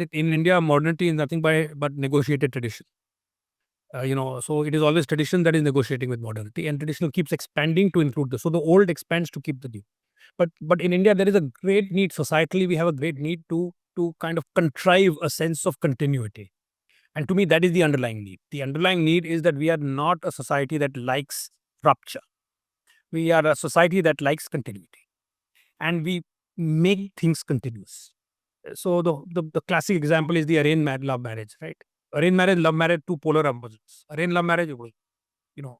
in India, modernity is nothing but negotiated tradition. So it is always tradition that is negotiating with modernity, and tradition keeps expanding to include this. So the old expands to keep the new. But in India, there is a great need societally. We have a great need to kind of contrive a sense of continuity. And to me, that is the underlying need. The underlying need is that we are not a society that likes rupture. We are a society that likes continuity, and we make things continuous. So the classic example is the love marriage, right? Arranged marriage, love marriage, two polar opposites. Arranged love marriage will, you know,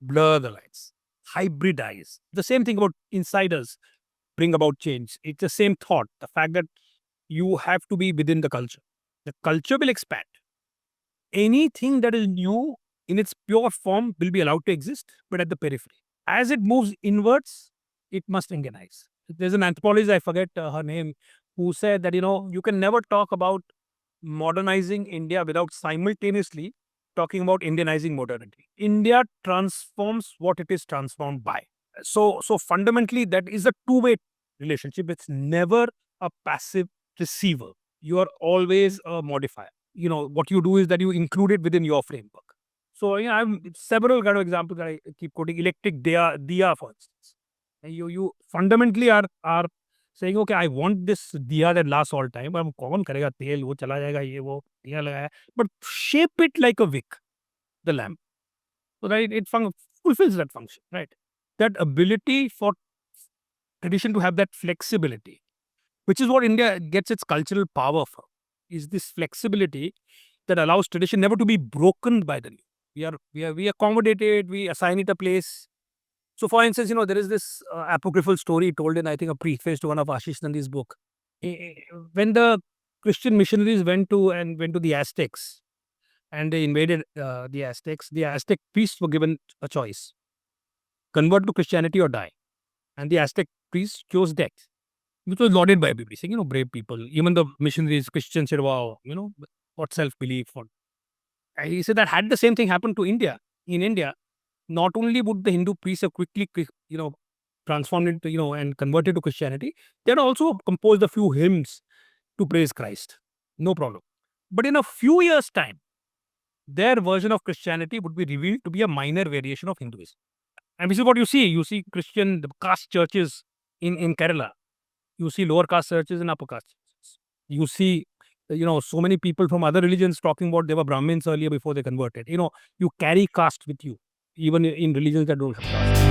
blur the lines, hybridize. The same thing about insiders bring about change. It's the same thought. The fact that you have to be within the culture. The culture will expand. Anything that is new in its pure form will be allowed to exist, but at the periphery. As it moves inwards, it must organize. There's an anthropologist, I forget her name, who said that, you can never talk about modernizing India without simultaneously talking about Indianizing modernity. India transforms what it is transformed by. So fundamentally, that is a two-way relationship. It's never a passive receiver. You are always a modifier. What you do is that you include it within your framework. So I have several kind of examples that I keep quoting. Electric diya, for instance. You fundamentally are saying, okay, I want this diya that lasts all time. But कौन करेगा तेल वो चला जाएगा ये वो दिया लगाया. But shape it like a wick, the lamp, so that it fulfills that function, right? That ability for tradition to have that flexibility, which is what India gets its cultural power from, is this flexibility that allows tradition never to be broken by the new. We accommodate it, we assign it a place. So, for instance, there is this apocryphal story told in, I think, a preface to one of Ashish Nandi's book. When the Christian missionaries went to the Aztecs and they invaded the Aztec priests were given a choice: convert to Christianity or die. And the Aztec priests chose death, which was lauded by everybody, saying, brave people. Even the missionaries, Christians said, wow, what self-belief. And he said that had the same thing happened to India, in India, not only would the Hindu priests have quickly, transformed into, and converted to Christianity, they had also composed a few hymns to praise Christ. No problem. But in a few years' time, their version of Christianity would be revealed to be a minor variation of Hinduism. And this is what you see. You see Christian caste churches in Kerala. You see lower caste churches and upper caste churches. You see, so many people from other religions talking about they were Brahmins earlier before they converted. You carry caste with you, even in religions that don't have caste.